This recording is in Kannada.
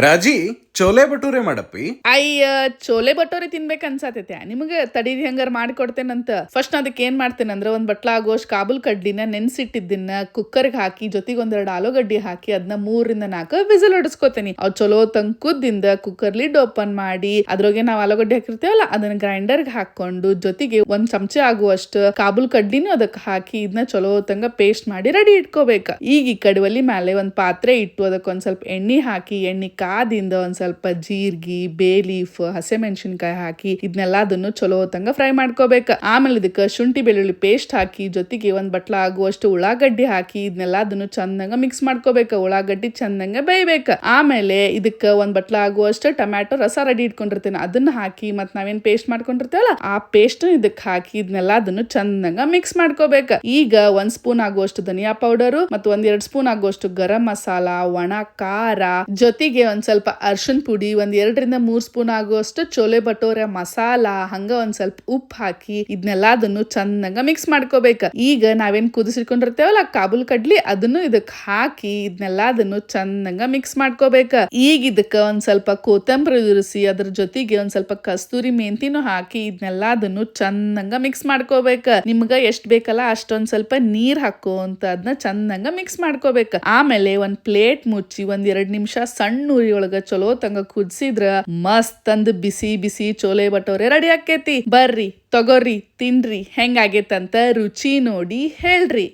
ರಾಜಿ ಚೋಲೆ ಭಟೂರೆ ಮಾಡಪ್ಪಿ. ಅಯ್ಯ ಚೋಲೆ ಭಟೋರೆ ತಿನ್ಬೇಕ ಅನ್ಸಾತೈತೆ ನಿಮಗೆ ತಡೀರಿ ಹಂಗಾರ ಮಾಡಿಕೊಡ್ತೇನಂತ. ಫಸ್ಟ್ ಅದಕ್ಕೆ ಏನ್ ಮಾಡ್ತೇನಂದ್ರ ಒಂದ್ ಬಟ್ಲ ಆಗೋಷ್ಟು ಕಾಬೂಲ್ ಕಡ್ಲಿನ ನೆನ್ಸಿಟ್ಟಿದ್ದನ್ನ ಕುಕ್ಕರ್ಗೆ ಹಾಕಿ ಜೊತೆಗೆ ಒಂದೆರಡು ಆಲೂಗಡ್ಡಿ ಹಾಕಿ ಅದನ್ನ 3-4 ವಿಸಿಲ್ ಹೊಡಿಸ್ಕೊತೇನಿ. ಅವ್ ಚಲೋ ತಂಕುದಿಂದ ಕುಕ್ಕರ್ ಲಿಡ್ ಓಪನ್ ಮಾಡಿ ಅದ್ರೊಳಗೆ ನಾವ್ ಆಲೂಗಡ್ಡೆ ಹಾಕಿರ್ತೇವಲ್ಲ ಅದನ್ನ ಗ್ರೈಂಡರ್ಗೆ ಹಾಕೊಂಡು ಜೊತೆಗೆ ಒಂದ್ ಚಮಚೆ ಆಗುವಷ್ಟು ಕಾಬೂಲ್ ಕಡ್ಲಿನೂ ಅದಕ್ಕೆ ಹಾಕಿ ಇದನ್ನ ಚಲೋ ತಂಗ ಪೇಸ್ಟ್ ಮಾಡಿ ರೆಡಿ ಇಟ್ಕೋಬೇಕ. ಈಗ ಈ ಕಡವಲಿ ಮೇಲೆ ಒಂದ್ ಪಾತ್ರೆ ಇಟ್ಟು ಅದಕ್ಕೆ ಒಂದ್ ಸ್ವಲ್ಪ ಎಣ್ಣೆ ಹಾಕಿ ಎಣ್ಣೆ ಕಾದಿಂದ ಒಂದ್ ಸ್ವಲ್ಪ ಜೀರ್ಗಿ ಬೇ ಲೀಫ್ ಹಸಿಮೆಣಸಿನ್ಕಾಯಿ ಹಾಕಿ ಇದನ್ನೆಲ್ಲ ಅದನ್ನು ಚಲೋ ಹೊತ್ತಂಗ ಫ್ರೈ ಮಾಡ್ಕೋಬೇಕು. ಆಮೇಲೆ ಇದಕ್ಕೆ ಶುಂಠಿ ಬೆಳ್ಳುಳ್ಳಿ ಪೇಸ್ಟ್ ಹಾಕಿ ಜೊತೆಗೆ ಒಂದ್ ಬಟ್ಲ ಆಗುವಷ್ಟು ಉಳ್ಳಾಗಡ್ಡಿ ಹಾಕಿ ಇದನ್ನೆಲ್ಲ ಅದನ್ನು ಚಂದಂಗ ಮಿಕ್ಸ್ ಮಾಡ್ಕೋಬೇಕು. ಉಳ್ಳಾಗಡ್ಡಿ ಚಂದಂಗ ಬೇಯ್ಬೇಕು. ಆಮೇಲೆ ಇದಕ್ಕೆ ಒಂದ್ ಬಟ್ಲ ಆಗುವಷ್ಟು ಟೊಮ್ಯಾಟೊ ರಸ ರೆಡಿ ಇಟ್ಕೊಂಡಿರ್ತೇನೆ ಅದನ್ನ ಹಾಕಿ ಮತ್ ನಾವೇನ್ ಪೇಸ್ಟ್ ಮಾಡ್ಕೊಂಡಿರ್ತೇವಲ್ಲ ಆ ಪೇಸ್ಟ್ ಇದಕ್ಕೆ ಹಾಕಿ ಇದನ್ನೆಲ್ಲ ಅದನ್ನು ಚಂದಂಗ ಮಿಕ್ಸ್ ಮಾಡ್ಕೋಬೇಕು. ಈಗ 1 ಸ್ಪೂನ್ ಆಗುವಷ್ಟು ಧನಿಯಾ ಪೌಡರ್ ಮತ್ತು 1-2 ಸ್ಪೂನ್ ಆಗುವಷ್ಟು ಗರಂ ಮಸಾಲ, ಒಣ ಖಾರ, ಜೊತೆಗೆ ಒಂದ್ ಸ್ವಲ್ಪ ಅರ್ಶಿನ ಪುಡಿ, 1-2-3 ಸ್ಪೂನ್ ಆಗುವಷ್ಟು ಚೋಲೆ ಭಟೋರೆ ಮಸಾಲ, ಹಂಗ ಒಂದ್ ಸ್ವಲ್ಪ ಉಪ್ಪು ಹಾಕಿ ಇದನ್ನೆಲ್ಲ ಅದನ್ನು ಚಂದಂಗ ಮಿಕ್ಸ್ ಮಾಡ್ಕೋಬೇಕು. ಈಗ ನಾವೇನ್ ಕುದಿಸಿಕೊಂಡಿರ್ತೇವಲ್ಲ ಕಾಬೂಲ್ ಕಡ್ಲಿ ಅದನ್ನು ಇದಕ್ ಹಾಕಿ ಇದನ್ನೆಲ್ಲ ಅದನ್ನು ಚಂದಂಗ ಮಿಕ್ಸ್ ಮಾಡ್ಕೋಬೇಕು. ಈಗ ಇದಕ್ಕ ಒಂದ್ ಸ್ವಲ್ಪ ಕೊತ್ತಂಬರಿ ಉದುರಿಸಿ ಅದ್ರ ಜೊತೆಗೆ ಒಂದ್ ಸ್ವಲ್ಪ ಕಸ್ತೂರಿ ಮೆಂತಿನೂ ಹಾಕಿ ಇದನ್ನೆಲ್ಲ ಅದನ್ನು ಚಂದಂಗ ಮಿಕ್ಸ್ ಮಾಡ್ಕೋಬೇಕು. ನಿಮ್ಗ ಎಷ್ಟ್ ಬೇಕಲ್ಲ ಅಷ್ಟೊಂದ್ ಸ್ವಲ್ಪ ನೀರ್ ಹಾಕೋ ಅಂತ ಅದನ್ನ ಚಂದಂಗ ಮಿಕ್ಸ್ ಮಾಡ್ಕೋಬೇಕು. ಆಮೇಲೆ ಒಂದ್ ಪ್ಲೇಟ್ ಮುಚ್ಚಿ 1-2 ನಿಮಿಷ ಸಣ್ಣ ಉರಿ ಒಳಗ ಚಲೋ ತಂಗ ಕುದಿಸಿದ್ರ ಮಸ್ತ್ ಅಂದ್ ಬಿಸಿ ಬಿಸಿ ಚೋಲೆ ಭಟೋರೆ ರೆಡಿ ಆಕೇತಿ. ಬರ್ರಿ ತಗೋರಿ ತಿನ್ರಿ ಹೆಂಗಾಗೇತಂತ ರುಚಿ ನೋಡಿ ಹೇಳ್ರಿ.